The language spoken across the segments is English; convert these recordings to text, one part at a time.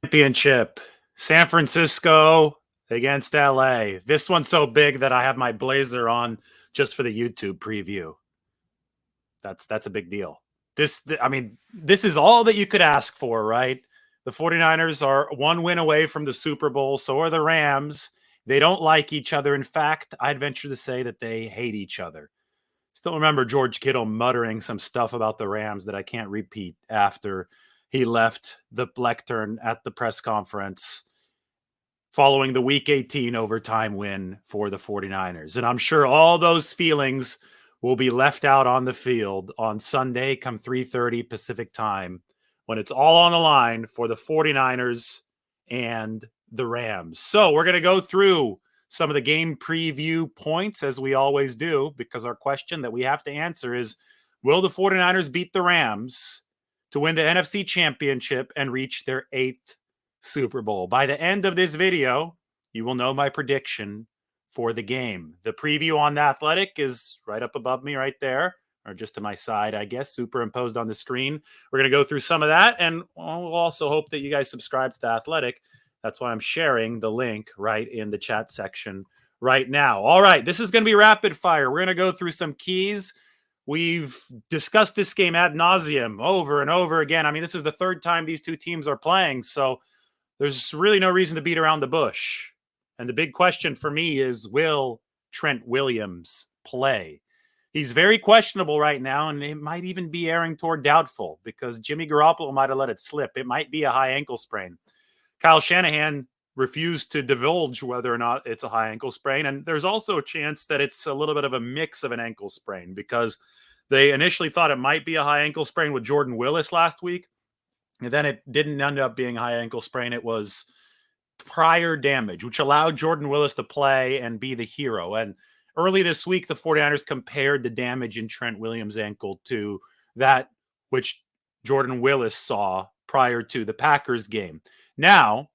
Championship. San Francisco against LA. This one's so big that I have my blazer on just for the YouTube preview. That's a big deal. This is all that you could ask for, right? The 49ers are one win away from the Super Bowl. So are the Rams. They don't like each other. In fact, I'd venture to say that they hate each other. Still remember George Kittle muttering some stuff about the Rams that I can't repeat after he left the lectern at the press conference following the Week 18 overtime win for the 49ers. And I'm sure all those feelings will be left out on the field on Sunday come 3:30 Pacific time when it's all on the line for the 49ers and the Rams. So we're going to go through some of the game preview points as we always do, because our question that we have to answer is, will the 49ers beat the Rams to win the NFC Championship and reach their 8th Super Bowl? By the end of this video, you will know my prediction for the game. The preview on The Athletic is right up above me right there, or just to my side, I guess, superimposed on the screen. We're going to go through some of that, and we'll also hope that you guys subscribe to The Athletic. That's why I'm sharing the link right in the chat section right now. All right, this is going to be rapid fire. We're going to go through some keys. We've discussed this game ad nauseum over and over again. I mean, this is the third time these two teams are playing, so there's really no reason to beat around the bush. And the big question for me is, will Trent Williams play? He's very questionable right now, and it might even be erring toward doubtful because Jimmy Garoppolo might have let it slip. It might be a high ankle sprain. Kyle Shanahan refused to divulge whether or not it's a high ankle sprain. And there's also a chance that it's a little bit of a mix of an ankle sprain, because they initially thought it might be a high ankle sprain with Jordan Willis last week. And then it didn't end up being a high ankle sprain. It was prior damage, which allowed Jordan Willis to play and be the hero. And early this week, the 49ers compared the damage in Trent Williams' ankle to that which Jordan Willis saw prior to the Packers game. Now,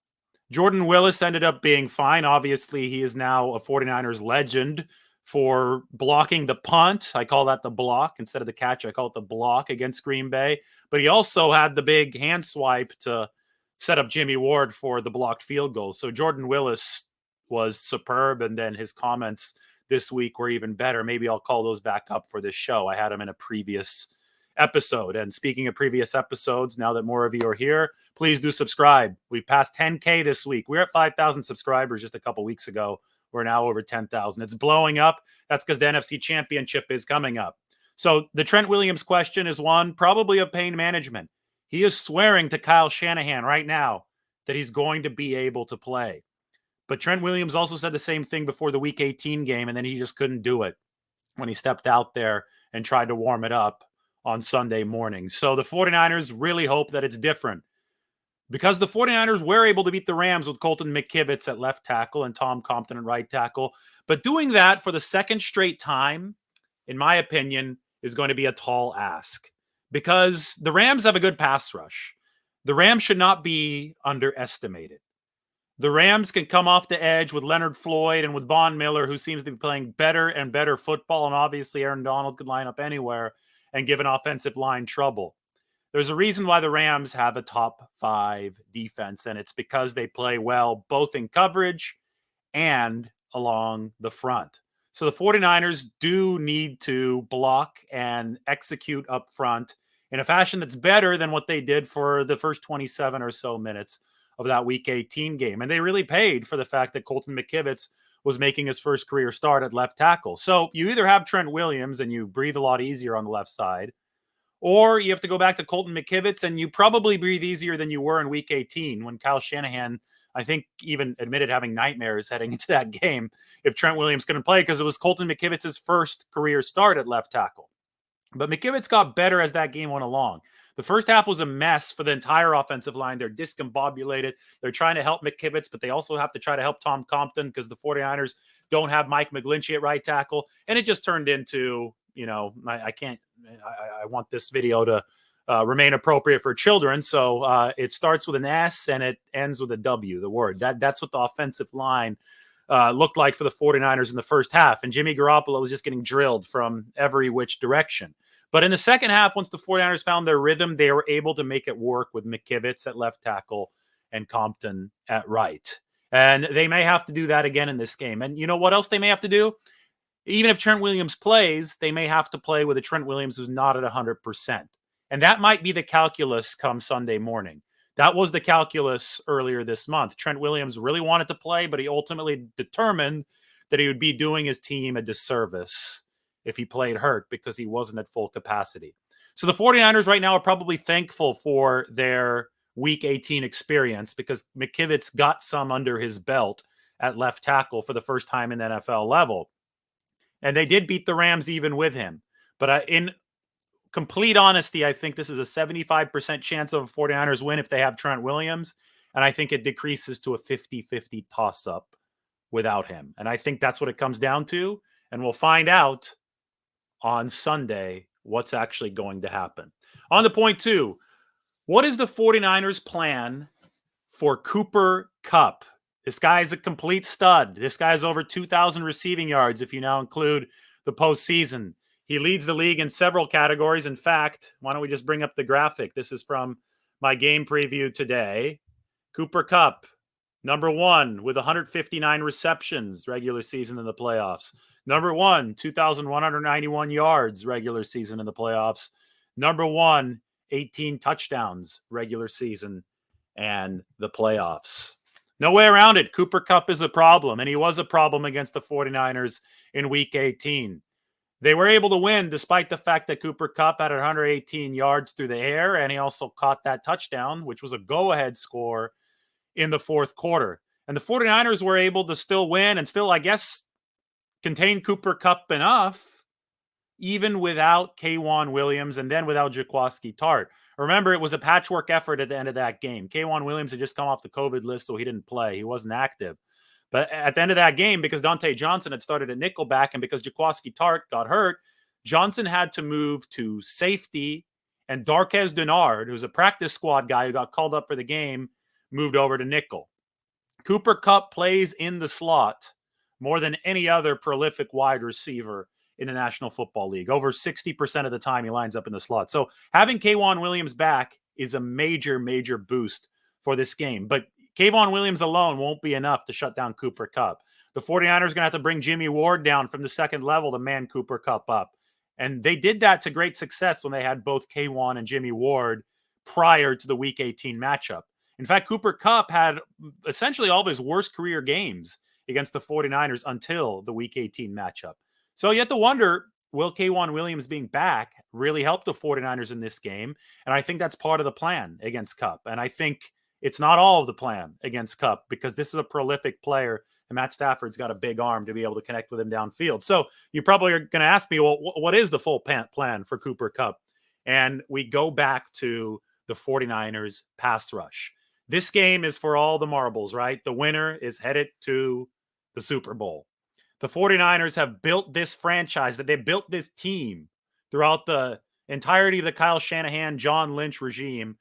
Jordan Willis ended up being fine. Obviously, he is now a 49ers legend for blocking the punt. I call that the block. Instead of the catch, I call it the block against Green Bay. But he also had the big hand swipe to set up Jimmy Ward for the blocked field goal. So Jordan Willis was superb, and then his comments this week were even better. Maybe I'll call those back up for this show. I had him in a previous episode. And speaking of previous episodes, now that more of you are here, please do subscribe. We've passed 10K this week. We were at 5,000 subscribers just a couple weeks ago. We're now over 10,000. It's blowing up. That's because the NFC Championship is coming up. So the Trent Williams question is one probably of pain management. He is swearing to Kyle Shanahan right now that he's going to be able to play. But Trent Williams also said the same thing before the Week 18 game, and then he just couldn't do it when he stepped out there and tried to warm it up on Sunday morning. So the 49ers really hope that it's different, because the 49ers were able to beat the Rams with Colton McKivitz at left tackle and Tom Compton at right tackle. But doing that for the second straight time, in my opinion, is going to be a tall ask, because the Rams have a good pass rush. The Rams should not be underestimated. The Rams can come off the edge with Leonard Floyd and with Von Miller, who seems to be playing better and better football. And obviously Aaron Donald could line up anywhere and give an offensive line trouble. There's a reason why the Rams have a top 5 defense, and it's because they play well both in coverage and along the front. So the 49ers do need to block and execute up front in a fashion that's better than what they did for the first 27 or so minutes of that Week 18 game. And they really paid for the fact that Colton McKivitz was making his first career start at left tackle. So you either have Trent Williams and you breathe a lot easier on the left side, or you have to go back to Colton McKivitz and you probably breathe easier than you were in Week 18 when Kyle Shanahan, I think, even admitted having nightmares heading into that game if Trent Williams couldn't play, because it was Colton McKivitz's first career start at left tackle. But McKivitz got better as that game went along. The first half was a mess for the entire offensive line. They're discombobulated. They're trying to help McKivitz, but they also have to try to help Tom Compton because the 49ers don't have Mike McGlinchey at right tackle. And it just turned into, I want this video to remain appropriate for children. So it starts with an S and it ends with a W, the word. That's what the offensive line looked like for the 49ers in the first half. And Jimmy Garoppolo was just getting drilled from every which direction. But in the second half, once the 49ers found their rhythm, they were able to make it work with McKivitz at left tackle and Compton at right. And they may have to do that again in this game. And you know what else they may have to do? Even if Trent Williams plays, they may have to play with a Trent Williams who's not at 100%. And that might be the calculus come Sunday morning. That was the calculus earlier this month. Trent Williams really wanted to play, but he ultimately determined that he would be doing his team a disservice if he played hurt because he wasn't at full capacity. So the 49ers right now are probably thankful for their Week 18 experience because McKivitz got some under his belt at left tackle for the first time in the NFL level. And they did beat the Rams even with him. But in complete honesty, I think this is a 75% chance of a 49ers win if they have Trent Williams. And I think it decreases to a 50-50 toss-up without him. And I think that's what it comes down to. And we'll find out on Sunday what's actually going to happen. On to point two. What is the 49ers plan for Cooper Kupp? This guy is a complete stud. This guy has over 2,000 receiving yards if you now include the postseason. He leads the league in several categories. In fact, why don't we just bring up the graphic? This is from my game preview today. Cooper Kupp, number one with 159 receptions regular season in the playoffs. Number one, 2,191 yards regular season in the playoffs. Number one, 18 touchdowns regular season and the playoffs. No way around it. Cooper Kupp is a problem, and he was a problem against the 49ers in Week 18. They were able to win despite the fact that Cooper Kupp had 118 yards through the air, and he also caught that touchdown, which was a go-ahead score in the fourth quarter. And the 49ers were able to still win and still, I guess, contain Cooper Kupp enough, even without K'Wan Williams and then without Jaquiski Tartt. Remember, it was a patchwork effort at the end of that game. K'Wan Williams had just come off the COVID list, so he didn't play. He wasn't active. But at the end of that game, because Dante Johnson had started at nickelback and because Jaquiski Tartt got hurt, Johnson had to move to safety, and Darquez Denard, who's a practice squad guy who got called up for the game, moved over to nickel. Cooper Kupp plays in the slot more than any other prolific wide receiver in the National Football League. Over 60% of the time he lines up in the slot. So having K'Wan Williams back is a major, major boost for this game. But K'Wan Williams alone won't be enough to shut down Cooper Kupp. The 49ers are going to have to bring Jimmy Ward down from the second level to man Cooper Kupp up. And they did that to great success when they had both K'Wan and Jimmy Ward prior to the Week 18 matchup. In fact, Cooper Kupp had essentially all of his worst career games against the 49ers until the Week 18 matchup. So you have to wonder, will K'Wan Williams being back really help the 49ers in this game? And I think that's part of the plan against Kupp. And I think it's not all of the plan against Kupp because this is a prolific player and Matt Stafford's got a big arm to be able to connect with him downfield. So you probably are going to ask me, well, what is the full plan for Cooper Kupp? And we go back to the 49ers pass rush. This game is for all the marbles, right? The winner is headed to the Super Bowl. The 49ers have built this franchise, that they built this team throughout the entirety of the Kyle Shanahan, John Lynch regime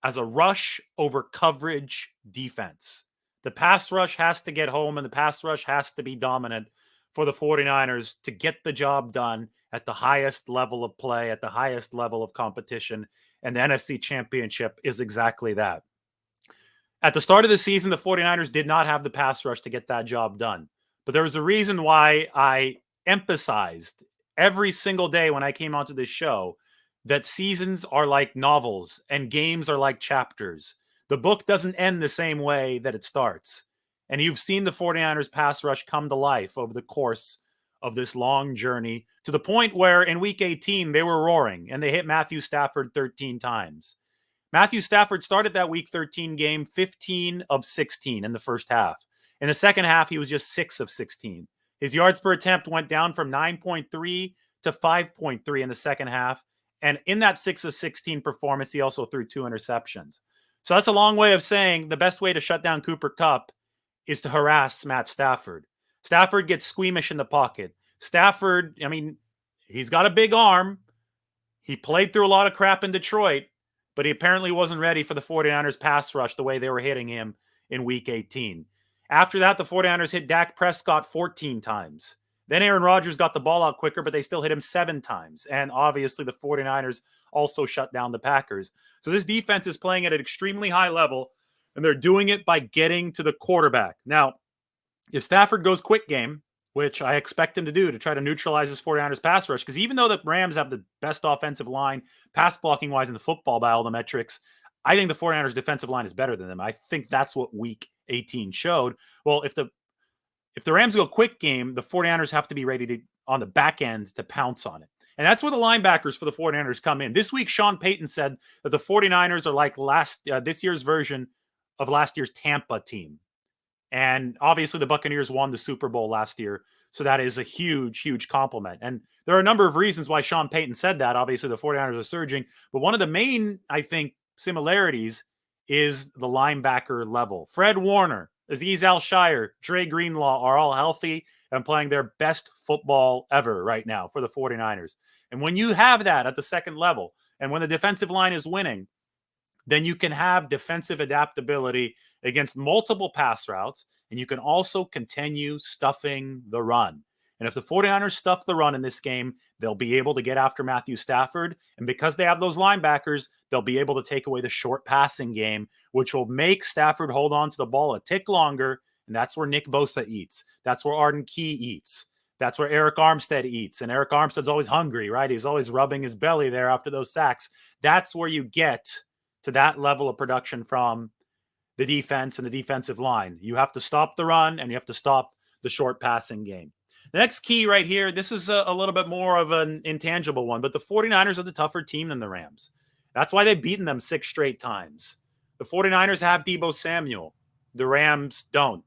as a rush over coverage defense. The pass rush has to get home and the pass rush has to be dominant for the 49ers to get the job done at the highest level of play, at the highest level of competition. And the NFC Championship is exactly that. At the start of the season, the 49ers did not have the pass rush to get that job done. But there was a reason why I emphasized every single day when I came onto this show that seasons are like novels and games are like chapters. The book doesn't end the same way that it starts. And you've seen the 49ers pass rush come to life over the course of this long journey to the point where in Week 18, they were roaring and they hit Matthew Stafford 13 times. Matthew Stafford started that Week 13 game 15 of 16 in the first half. In the second half, he was just 6 of 16. His yards per attempt went down from 9.3 to 5.3 in the second half. And in that 6 of 16 performance, he also threw 2 interceptions. So that's a long way of saying the best way to shut down Cooper Kupp is to harass Matt Stafford. Stafford gets squeamish in the pocket. Stafford, I mean, he's got a big arm. He played through a lot of crap in Detroit, but he apparently wasn't ready for the 49ers pass rush the way they were hitting him in Week 18. After that, the 49ers hit Dak Prescott 14 times. Then Aaron Rodgers got the ball out quicker, but they still hit him 7 times. And obviously the 49ers also shut down the Packers. So this defense is playing at an extremely high level. And they're doing it by getting to the quarterback. Now, if Stafford goes quick game, which I expect him to do to try to neutralize his 49ers pass rush, because even though the Rams have the best offensive line, pass blocking wise in the football by all the metrics, I think the 49ers defensive line is better than them. I think that's what week 18 showed. Well, if the Rams go quick game, the 49ers have to be ready to on the back end to pounce on it. And that's where the linebackers for the 49ers come in. This week, Sean Payton said that the 49ers are like this year's version of last year's Tampa team. And obviously the Buccaneers won the Super Bowl last year. So that is a huge, huge compliment. And there are a number of reasons why Sean Payton said that. Obviously the 49ers are surging. But one of the main, I think, similarities is the linebacker level. Fred Warner, Azeez Al-Shire, Dre Greenlaw are all healthy and playing their best football ever right now for the 49ers. And when you have that at the second level, and when the defensive line is winning, then you can have defensive adaptability against multiple pass routes, and you can also continue stuffing the run. And if the 49ers stuff the run in this game, they'll be able to get after Matthew Stafford. And because they have those linebackers, they'll be able to take away the short passing game, which will make Stafford hold on to the ball a tick longer. And that's where Nick Bosa eats. That's where Arden Key eats. That's where Eric Armstead eats. And Eric Armstead's always hungry, right? He's always rubbing his belly there after those sacks. That's where you get to that level of production from the defense and the defensive line. You have to stop the run and you have to stop the short passing game. The next key right here, this is a little bit more of an intangible one, but the 49ers are the tougher team than the Rams. That's why they've beaten them 6 straight times. The 49ers have Deebo Samuel. The Rams don't.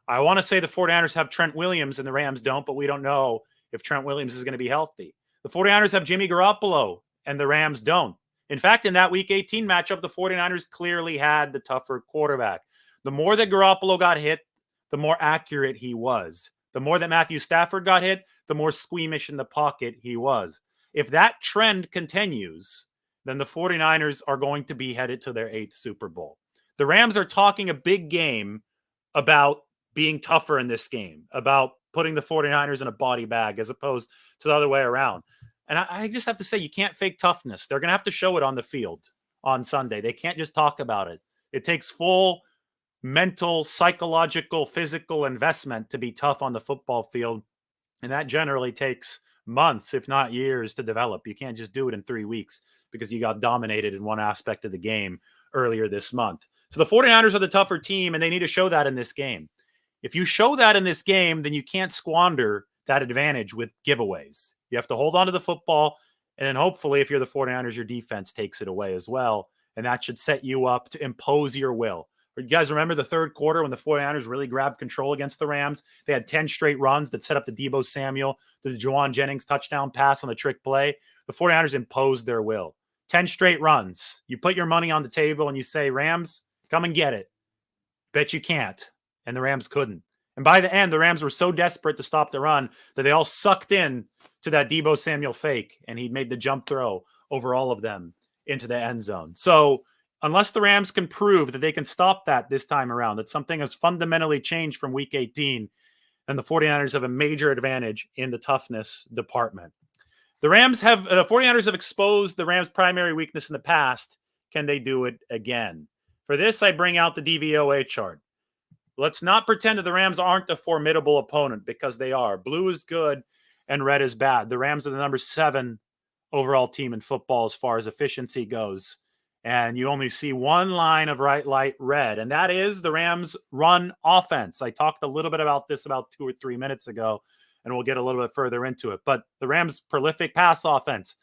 I want to say the 49ers have Trent Williams and the Rams don't, but we don't know if Trent Williams is going to be healthy. The 49ers have Jimmy Garoppolo and the Rams don't. In fact, in that Week 18 matchup, the 49ers clearly had the tougher quarterback. The more that Garoppolo got hit, the more accurate he was. The more that Matthew Stafford got hit, the more squeamish in the pocket he was. If that trend continues, then the 49ers are going to be headed to their 8th Super Bowl. The Rams are talking a big game about being tougher in this game, about putting the 49ers in a body bag as opposed to the other way around. And I just have to say, you can't fake toughness. They're going to have to show it on the field on Sunday. They can't just talk about it. It takes full mental, psychological, physical investment to be tough on the football field. And that generally takes months, if not years, to develop. You can't just do it in 3 weeks because you got dominated in one aspect of the game earlier this month. So the 49ers are the tougher team, and they need to show that in this game. If you show that in this game, then you can't squander that advantage with giveaways. You have to hold on to the football, and then hopefully, if you're the 49ers, your defense takes it away as well, and that should set you up to impose your will. But you guys remember the third quarter when the 49ers really grabbed control against the Rams? They had 10 straight runs that set up the Deebo Samuel, the Juwan Jennings touchdown pass on the trick play. The 49ers imposed their will. 10 straight runs. You put your money on the table and you say, Rams, come and get it. Bet you can't. And the Rams couldn't. And by the end, the Rams were so desperate to stop the run that they all sucked in to that Deebo Samuel fake, and he made the jump throw over all of them into the end zone. So unless the Rams can prove that they can stop that this time around, that something has fundamentally changed from Week 18, then the 49ers have a major advantage in the toughness department. The 49ers have exposed the Rams' primary weakness in the past. Can they do it again? For this, I bring out the DVOA chart. Let's not pretend that the Rams aren't a formidable opponent, because they are. Blue is good and red is bad. The Rams are the number 7 overall team in football as far as efficiency goes. And you only see one line of right light red, and that is the Rams' run offense. I talked a little bit about this about 2 or 3 minutes ago, and we'll get a little bit further into it. But the Rams' prolific pass offense,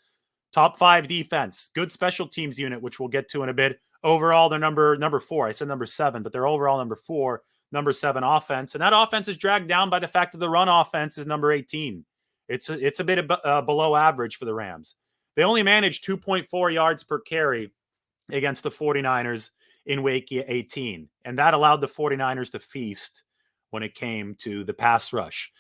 top 5 defense, good special teams unit, which we'll get to in a bit. Overall, they're number 4. I said number 7, but they're overall number 4, number 7 offense. And that offense is dragged down by the fact that the run offense is number 18. It's a bit below average for the Rams. They only managed 2.4 yards per carry against the 49ers in Week 18. And that allowed the 49ers to feast when it came to the pass rush.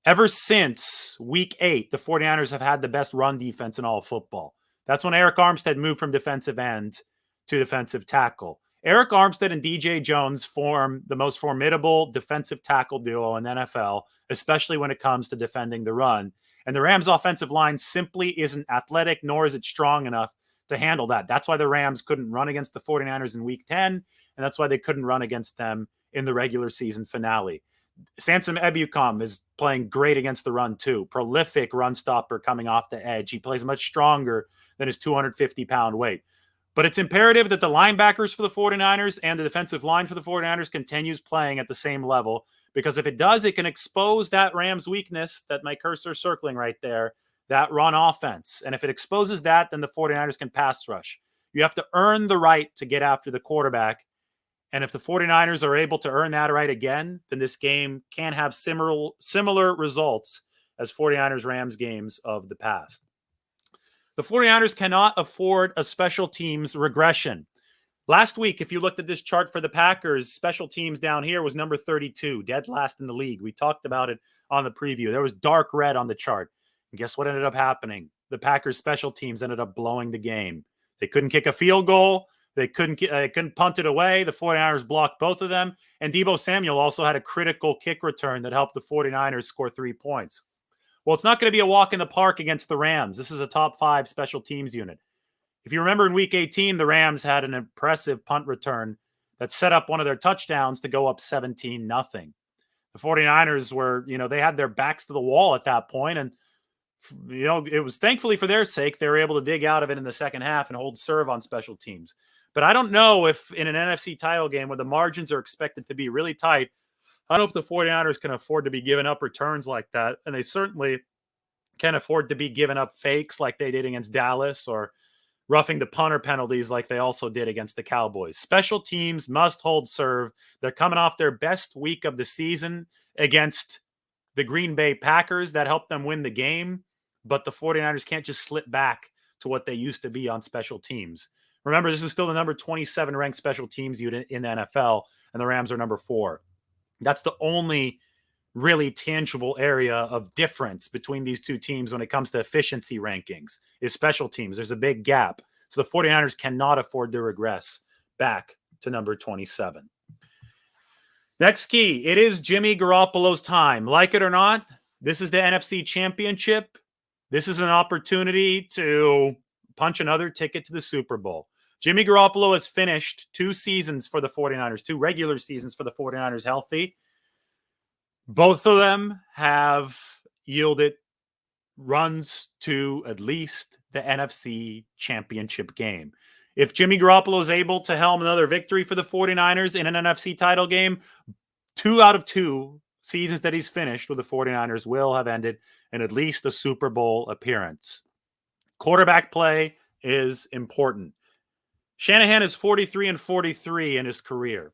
Ever since Week 8, the 49ers have had the best run defense in all of football. That's when Eric Armstead moved from defensive end to defensive tackle. Eric Armstead and DJ Jones form the most formidable defensive tackle duo in the NFL, especially when it comes to defending the run. And the Rams' offensive line simply isn't athletic, nor is it strong enough to handle that. That's why the Rams couldn't run against the 49ers in Week 10, and that's why they couldn't run against them in the regular season finale. Samson Ebukam is playing great against the run too. Prolific run stopper coming off the edge. He plays much stronger than his 250-pound weight. But it's imperative that the linebackers for the 49ers and the defensive line for the 49ers continues playing at the same level, because if it does, it can expose that Rams weakness that my cursor is circling right there, that run offense. And if it exposes that, then the 49ers can pass rush. You have to earn the right to get after the quarterback. And if the 49ers are able to earn that right again, then this game can have similar results as 49ers-Rams games of the past. The 49ers cannot afford a special teams regression. Last week, if you looked at this chart for the Packers, special teams down here was number 32, dead last in the league. We talked about it on the preview. There was dark red on the chart. And guess what ended up happening? The Packers special teams ended up blowing the game. They couldn't kick a field goal. They couldn't punt it away. The 49ers blocked both of them. And Deebo Samuel also had a critical kick return that helped the 49ers score 3 points. Well, it's not going to be a walk in the park against the Rams. This is a top 5 special teams unit. If you remember in Week 18, the Rams had an impressive punt return that set up one of their touchdowns to go up 17-0. The 49ers were, they had their backs to the wall at that point, and it was thankfully for their sake they were able to dig out of it in the second half and hold serve on special teams. But I don't know if in an NFC title game where the margins are expected to be really tight, I don't know if the 49ers can afford to be giving up returns like that. And they certainly can't afford to be giving up fakes like they did against Dallas, or roughing the punter penalties like they also did against the Cowboys. Special teams must hold serve. They're coming off their best week of the season against the Green Bay Packers. That helped them win the game. But the 49ers can't just slip back to what they used to be on special teams. Remember, this is still the number 27 ranked special teams unit in the NFL, and the Rams are number 4. That's the only really tangible area of difference between these two teams when it comes to efficiency rankings, is special teams. There's a big gap. So the 49ers cannot afford to regress back to number 27. Next key, it is Jimmy Garoppolo's time. Like it or not, this is the NFC Championship. This is an opportunity to punch another ticket to the Super Bowl. Jimmy Garoppolo has finished 2 seasons for the 49ers, 2 regular seasons for the 49ers healthy. Both of them have yielded runs to at least the NFC Championship game. If Jimmy Garoppolo is able to helm another victory for the 49ers in an NFC title game, 2 out of 2 seasons that he's finished with the 49ers will have ended in at least a Super Bowl appearance. Quarterback play is important. Shanahan is 43-43 in his career.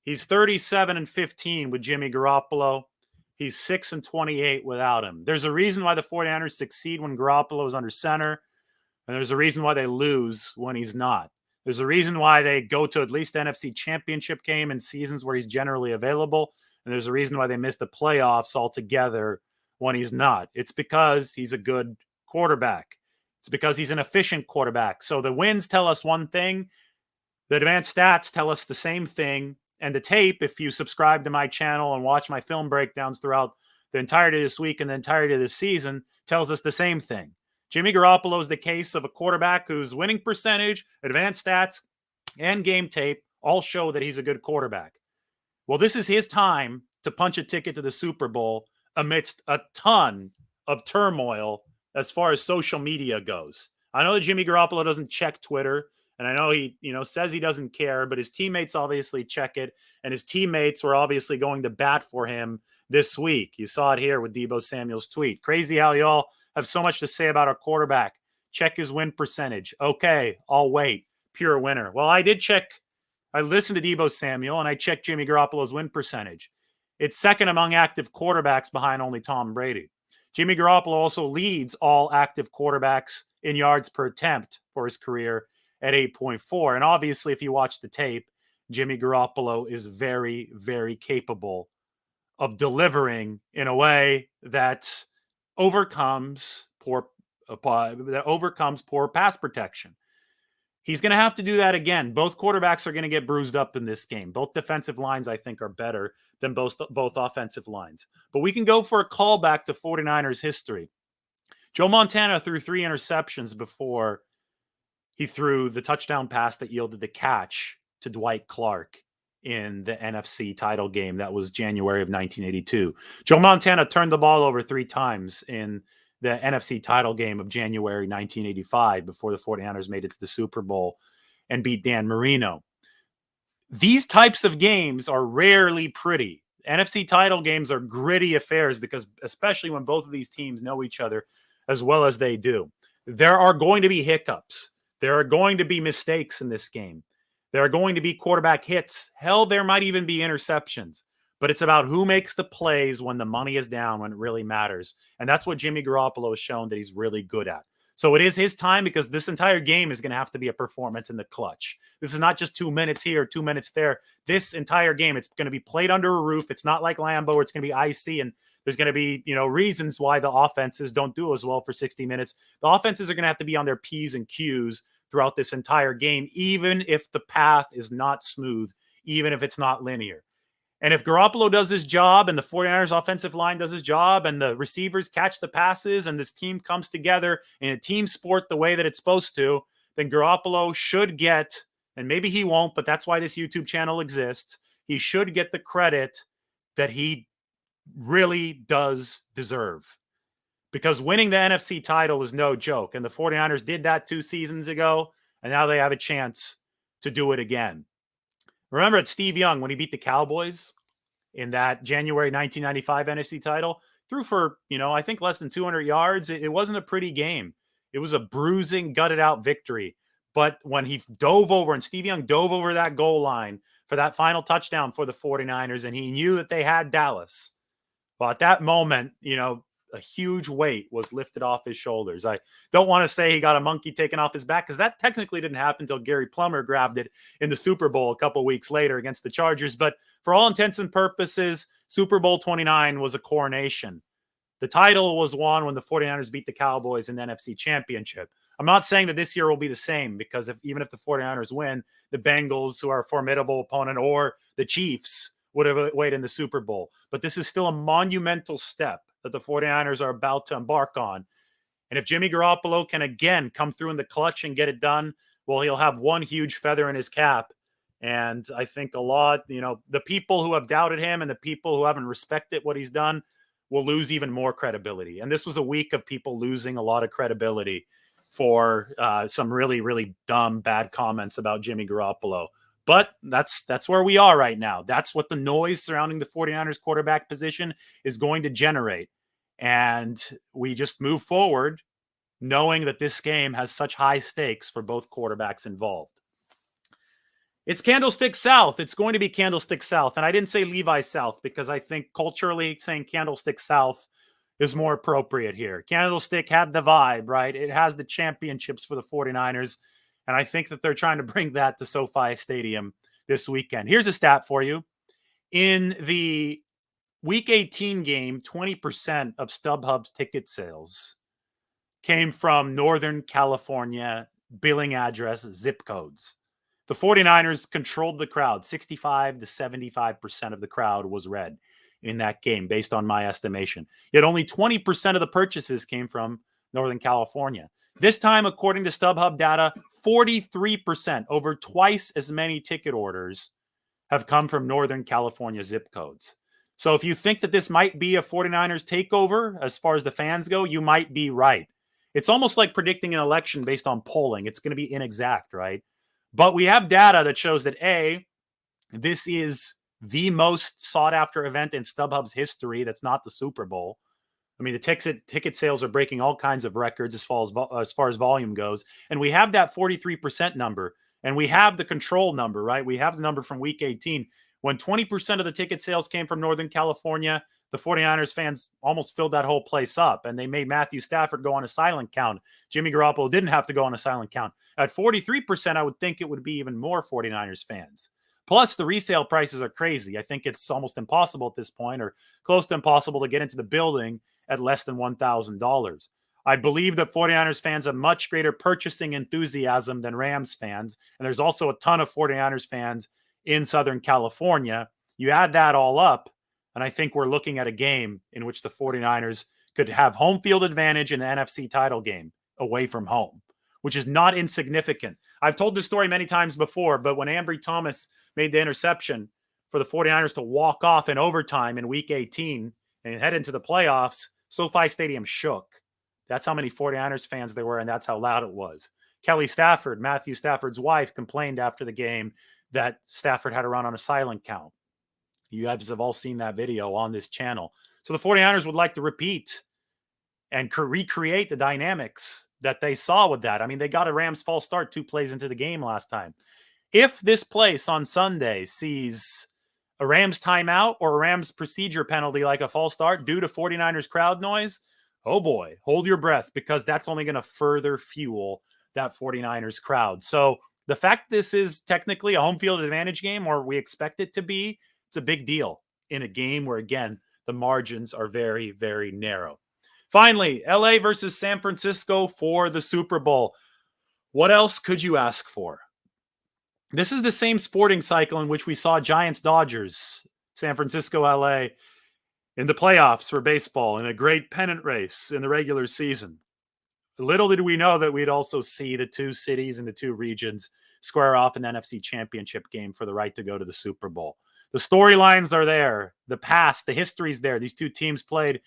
He's 37-15 with Jimmy Garoppolo. He's 6-28 without him. There's a reason why the 49ers succeed when Garoppolo is under center, and there's a reason why they lose when he's not. There's a reason why they go to at least the NFC Championship game in seasons where he's generally available, and there's a reason why they miss the playoffs altogether when he's not. It's because he's a good quarterback. It's because he's an efficient quarterback. So the wins tell us one thing. The advanced stats tell us the same thing. And the tape, if you subscribe to my channel and watch my film breakdowns throughout the entirety of this week and the entirety of this season, tells us the same thing. Jimmy Garoppolo is the case of a quarterback whose winning percentage, advanced stats, and game tape all show that he's a good quarterback. Well, this is his time to punch a ticket to the Super Bowl amidst a ton of turmoil as far as social media goes. I know that Jimmy Garoppolo doesn't check Twitter, and I know he, says he doesn't care, but his teammates obviously check it, and his teammates were obviously going to bat for him this week. You saw it here with Deebo Samuel's tweet. Crazy how y'all have so much to say about our quarterback. Check his win percentage. Okay, I'll wait. Pure winner. Well, I listened to Deebo Samuel, and I checked Jimmy Garoppolo's win percentage. It's second among active quarterbacks behind only Tom Brady. Jimmy Garoppolo also leads all active quarterbacks in yards per attempt for his career at 8.4. And obviously, if you watch the tape, Jimmy Garoppolo is very, very capable of delivering in a way that overcomes poor pass protection. He's going to have to do that again. Both quarterbacks are going to get bruised up in this game. Both defensive lines, I think, are better than both offensive lines. But we can go for a callback to 49ers history. Joe Montana threw 3 interceptions before he threw the touchdown pass that yielded the catch to Dwight Clark in the NFC title game. That was January of 1982. Joe Montana turned the ball over 3 times in the NFC title game of January 1985 before the 49ers made it to the Super Bowl and beat Dan Marino. These types of games are rarely pretty. NFC title games are gritty affairs because especially when both of these teams know each other as well as they do. There are going to be hiccups. There are going to be mistakes in this game. There are going to be quarterback hits. Hell, there might even be interceptions. But it's about who makes the plays when the money is down, when it really matters. And that's what Jimmy Garoppolo has shown that he's really good at. So it is his time because this entire game is going to have to be a performance in the clutch. This is not just 2 minutes here, 2 minutes there. This entire game, it's going to be played under a roof. It's not like Lambeau where it's going to be icy and there's going to be, reasons why the offenses don't do as well for 60 minutes. The offenses are going to have to be on their P's and Q's throughout this entire game, even if the path is not smooth, even if it's not linear. And if Garoppolo does his job and the 49ers offensive line does his job and the receivers catch the passes and this team comes together in a team sport the way that it's supposed to, then Garoppolo should get, and maybe he won't, but that's why this YouTube channel exists, he should get the credit that he really does deserve. Because winning the NFC title is no joke. And the 49ers did that 2 seasons ago, and now they have a chance to do it again. Remember at Steve Young, when he beat the Cowboys in that January 1995 NFC title, threw for, I think less than 200 yards. It wasn't a pretty game. It was a bruising, gutted out victory. But when he dove over and Steve Young dove over that goal line for that final touchdown for the 49ers, and he knew that they had Dallas. Well, at that moment, a huge weight was lifted off his shoulders. I don't want to say he got a monkey taken off his back because that technically didn't happen until Gary Plummer grabbed it in the Super Bowl a couple weeks later against the Chargers. But for all intents and purposes, Super Bowl 29 was a coronation. The title was won when the 49ers beat the Cowboys in the NFC Championship. I'm not saying that this year will be the same because even if the 49ers win, the Bengals, who are a formidable opponent, or the Chiefs would have weighed in the Super Bowl. But this is still a monumental step that the 49ers are about to embark on. And if Jimmy Garoppolo can again come through in the clutch and get it done, well, he'll have one huge feather in his cap. And I think a lot, the people who have doubted him and the people who haven't respected what he's done will lose even more credibility. And this was a week of people losing a lot of credibility for some really, really dumb, bad comments about Jimmy Garoppolo. But that's where we are right now. That's what the noise surrounding the 49ers quarterback position is going to generate. And we just move forward knowing that this game has such high stakes for both quarterbacks involved. It's Candlestick South. It's going to be Candlestick South. And I didn't say Levi South because I think culturally saying Candlestick South is more appropriate here. Candlestick had the vibe, right? It has the championships for the 49ers. And I think that they're trying to bring that to SoFi Stadium this weekend. Here's a stat for you. In the Week 18 game, 20% of StubHub's ticket sales came from Northern California billing address zip codes. The 49ers controlled the crowd. 65 to 75% of the crowd was red in that game, based on my estimation. Yet only 20% of the purchases came from Northern California. This time, according to StubHub data, 43%, over twice as many ticket orders, have come from Northern California zip codes. So if you think that this might be a 49ers takeover as far as the fans go, you might be right. It's almost like predicting an election based on polling. It's going to be inexact, right? But we have data that shows that, A, this is the most sought-after event in StubHub's history that's not the Super Bowl. I mean, the ticket sales are breaking all kinds of records as far as volume goes. And we have that 43% number. And we have the control number, right? We have the number from Week 18. When 20% of the ticket sales came from Northern California, the 49ers fans almost filled that whole place up. And they made Matthew Stafford go on a silent count. Jimmy Garoppolo didn't have to go on a silent count. At 43%, I would think it would be even more 49ers fans. Plus, the resale prices are crazy. I think it's almost impossible at this point, or close to impossible, to get into the building at less than $1,000. I believe that 49ers fans have much greater purchasing enthusiasm than Rams fans. And there's also a ton of 49ers fans in Southern California. You add that all up, and I think we're looking at a game in which the 49ers could have home field advantage in the NFC title game away from home, which is not insignificant. I've told this story many times before, but when Ambry Thomas made the interception for the 49ers to walk off in overtime in week 18 and head into the playoffs, SoFi Stadium shook. That's how many 49ers fans there were, and that's how loud it was. Kelly Stafford, Matthew Stafford's wife, complained after the game that Stafford had to run on a silent count. You guys have all seen that video on this channel. So the 49ers would like to repeat and recreate the dynamics that they saw with that. I mean, they got a Rams false start 2 plays into the game last time. If this place on Sunday sees a Rams timeout or a Rams procedure penalty like a false start due to 49ers crowd noise, oh boy, hold your breath, because that's only going to further fuel that 49ers crowd. So the fact this is technically a home field advantage game, or we expect it to be, it's a big deal in a game where, again, the margins are very, very narrow. Finally, LA versus San Francisco for the Super Bowl. What else could you ask for? This is the same sporting cycle in which we saw Giants-Dodgers, San Francisco-LA in the playoffs for baseball in a great pennant race in the regular season. Little did we know that we'd also see the 2 cities and the 2 regions square off an NFC Championship game for the right to go to the Super Bowl. The storylines are there. The past, the history's there. These 2 teams played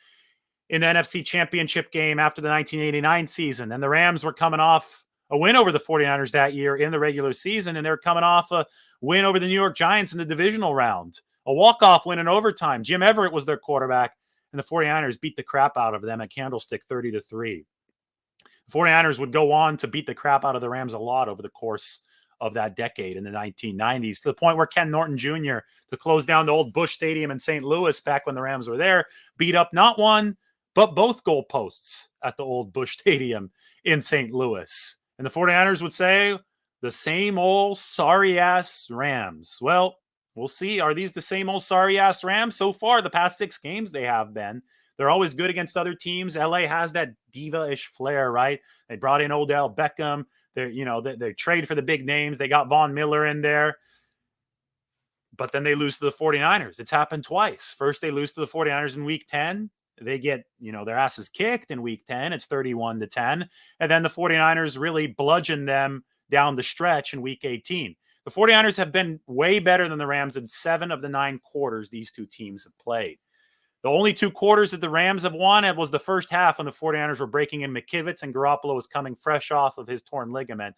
in the NFC Championship game after the 1989 season, and the Rams were coming off a win over the 49ers that year in the regular season, and they're coming off a win over the New York Giants in the divisional round. A walk-off win in overtime. Jim Everett was their quarterback, and the 49ers beat the crap out of them at Candlestick 30-3. The 49ers would go on to beat the crap out of the Rams a lot over the course of that decade in the 1990s, to the point where Ken Norton Jr., to close down the old Busch Stadium in St. Louis back when the Rams were there, beat up not one, but both goalposts at the old Busch Stadium in St. Louis. And the 49ers would say, the same old sorry-ass Rams. Well, we'll see. Are these the same old sorry-ass Rams? So far, the past 6 games they have been. They're always good against other teams. LA has that diva-ish flair, right? They brought in Odell Beckham. They trade for the big names. They got Von Miller in there. But then they lose to the 49ers. It's happened twice. First, they lose to the 49ers in week 10. They get, their asses kicked in week 10. It's 31-10. And then the 49ers really bludgeon them down the stretch in week 18. The 49ers have been way better than the Rams in 7 of the 9 quarters these 2 teams have played. The only 2 quarters that the Rams have won, it was the first half when the 49ers were breaking in McKivitz and Garoppolo was coming fresh off of his torn ligament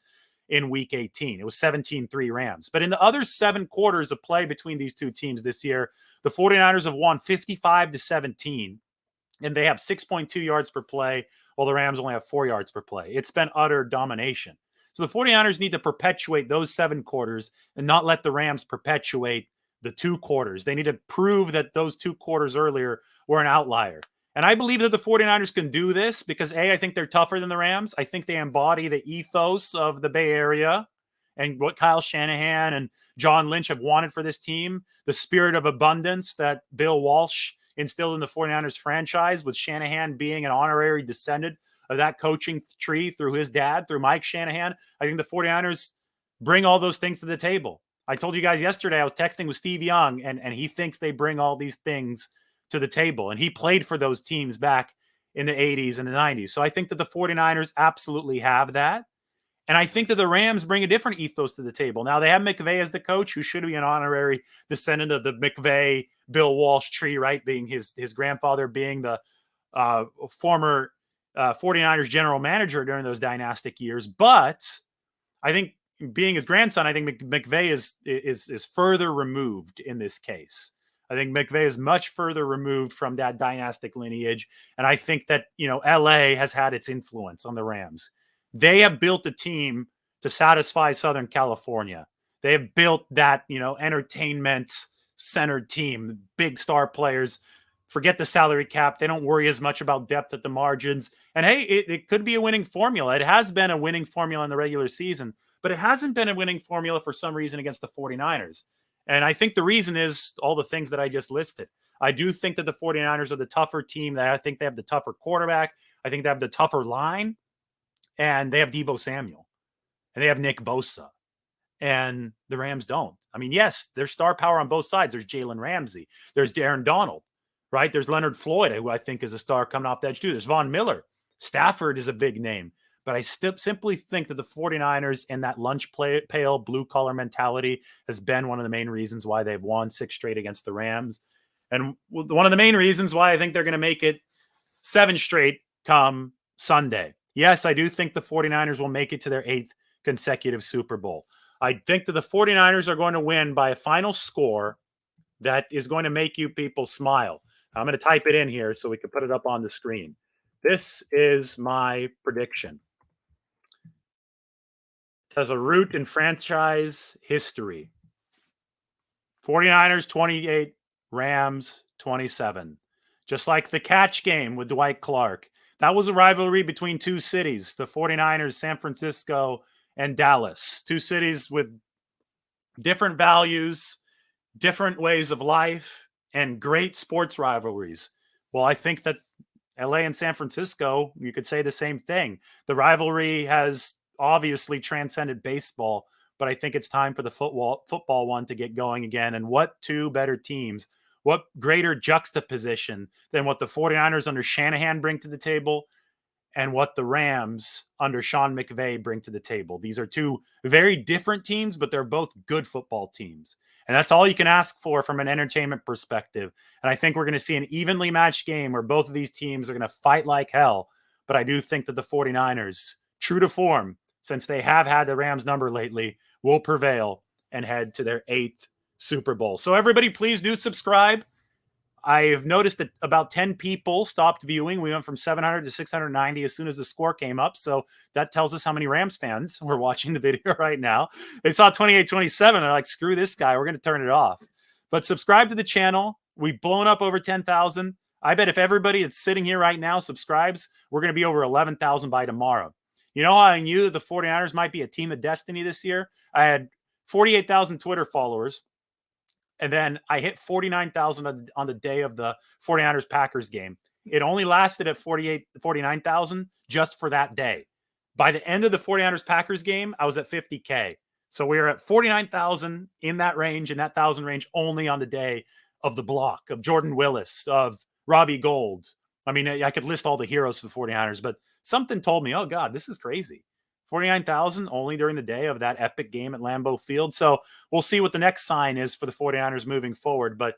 in week 18. It was 17-3 Rams. But in the other 7 quarters of play between these 2 teams this year, the 49ers have won 55-17. And they have 6.2 yards per play, while the Rams only have 4 yards per play. It's been utter domination. So the 49ers need to perpetuate those 7 quarters and not let the Rams perpetuate the 2 quarters. They need to prove that those 2 quarters earlier were an outlier. And I believe that the 49ers can do this because, A, I think they're tougher than the Rams. I think they embody the ethos of the Bay Area and what Kyle Shanahan and John Lynch have wanted for this team, the spirit of abundance that Bill Walsh instilled in the 49ers franchise, with Shanahan being an honorary descendant of that coaching tree through his dad, through Mike Shanahan. I think the 49ers bring all those things to the table. I told you guys yesterday, I was texting with Steve Young, and he thinks they bring all these things to the table. And he played for those teams back in the 80s and the 90s. So I think that the 49ers absolutely have that. And I think that the Rams bring a different ethos to the table. Now, they have McVay as the coach, who should be an honorary descendant of the McVay, Bill Walsh tree, right? Being his grandfather being the former 49ers general manager during those dynastic years. But I think being his grandson, I think McVay is further removed in this case. I think McVay is much further removed from that dynastic lineage. And I think that, LA has had its influence on the Rams. They have built a team to satisfy Southern California. They have built that, entertainment-centered team, big star players. Forget the salary cap. They don't worry as much about depth at the margins. And, hey, it could be a winning formula. It has been a winning formula in the regular season, but it hasn't been a winning formula for some reason against the 49ers. And I think the reason is all the things that I just listed. I do think that the 49ers are the tougher team. I think they have the tougher quarterback. I think they have the tougher line. And they have Deebo Samuel. And they have Nick Bosa. And the Rams don't. I mean, yes, there's star power on both sides. There's Jalen Ramsey. There's Aaron Donald, right? There's Leonard Floyd, who I think is a star coming off the edge too. There's Von Miller. Stafford is a big name. But I simply think that the 49ers and that lunch pail blue-collar mentality has been one of the main reasons why they've won 6 straight against the Rams. And one of the main reasons why I think they're going to make it 7 straight come Sunday. Yes, I do think the 49ers will make it to their 8th consecutive Super Bowl. I think that the 49ers are going to win by a final score that is going to make you people smile. I'm going to type it in here so we can put it up on the screen. This is my prediction. It has a root in franchise history. 49ers 28, Rams 27. Just like the catch game with Dwight Clark. That was a rivalry between 2 cities, the 49ers, San Francisco, and Dallas. 2 cities with different values, different ways of life, and great sports rivalries. Well, I think that LA and San Francisco, you could say the same thing. The rivalry has obviously transcended baseball, but I think it's time for the football one to get going again. And what 2 better teams, what greater juxtaposition than what the 49ers under Shanahan bring to the table and what the Rams under Sean McVay bring to the table. These are 2 very different teams, but they're both good football teams. And that's all you can ask for from an entertainment perspective. And I think we're going to see an evenly matched game where both of these teams are going to fight like hell. But I do think that the 49ers, true to form, since they have had the Rams number lately, will prevail and head to their 8th Super Bowl. So everybody, please do subscribe. I have noticed that about 10 people stopped viewing. We went from 700 to 690 as soon as the score came up. So that tells us how many Rams fans were watching the video right now. They saw 28-27. They're like, screw this guy. We're going to turn it off. But subscribe to the channel. We've blown up over 10,000. I bet if everybody that's sitting here right now subscribes, we're going to be over 11,000 by tomorrow. You know how I knew that the 49ers might be a team of destiny this year? I had 48,000 Twitter followers. And then I hit 49,000 on the day of the 49ers-Packers game. It only lasted at 49,000 just for that day. By the end of the 49ers-Packers game, I was at 50K. So we were at 49,000 in that range, in that 1,000 range, only on the day of the block, of Jordan Willis, of Robbie Gould. I mean, I could list all the heroes for the 49ers, but something told me, oh, God, this is crazy. 49,000 only during the day of that epic game at Lambeau Field. So we'll see what the next sign is for the 49ers moving forward. But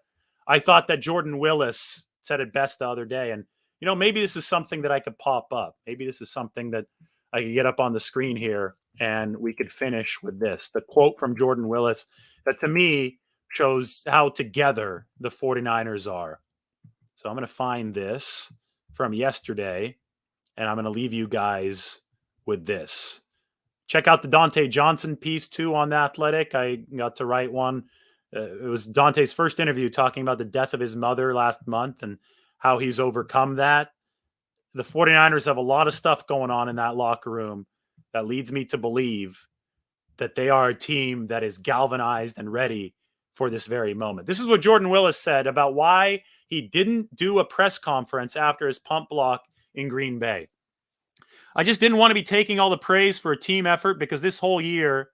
I thought that Jordan Willis said it best the other day. And, you know, maybe this is something that I could pop up. Maybe this is something that I could get up on the screen here and we could finish with this. The quote from Jordan Willis that to me shows how together the 49ers are. So I'm going to find this from yesterday and I'm going to leave you guys with this. Check out the Dante Johnson piece, too, on The Athletic. I got to write one. It was Dante's first interview talking about the death of his mother last month and how he's overcome that. The 49ers have a lot of stuff going on in that locker room that leads me to believe that they are a team that is galvanized and ready for this very moment. This is what Jordan Willis said about why he didn't do a press conference after his punt block in Green Bay. I just didn't want to be taking all the praise for a team effort because this whole year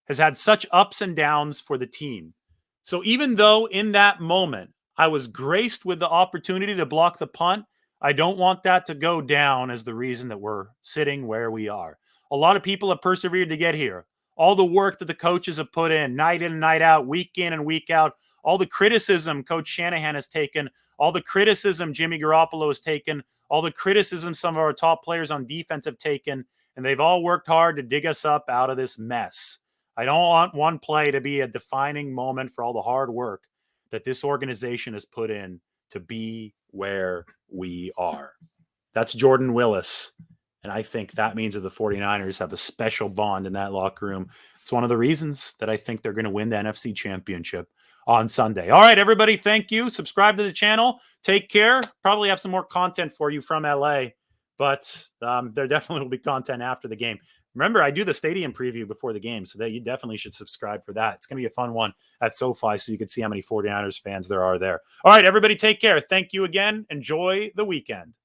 has had such ups and downs for the team. So even though in that moment I was graced with the opportunity to block the punt, I don't want that to go down as the reason that we're sitting where we are. A lot of people have persevered to get here. All the work that the coaches have put in and night out, week in and week out, all the criticism Coach Shanahan has taken, all the criticism Jimmy Garoppolo has taken, all the criticism some of our top players on defense have taken, and they've all worked hard to dig us up out of this mess. I don't want one play to be a defining moment for all the hard work that this organization has put in to be where we are. That's Jordan Willis, and I think that means that the 49ers have a special bond in that locker room. It's one of the reasons that I think they're going to win the NFC Championship on Sunday. All right, everybody, thank you. Subscribe to the channel. Take care. Probably have some more content for you from LA, but there definitely will be content after the game. Remember, I do the stadium preview before the game, so that you definitely should subscribe for that. It's going to be a fun one at SoFi, so you can see how many 49ers fans there are there. All right, everybody, take care. Thank you again. Enjoy the weekend.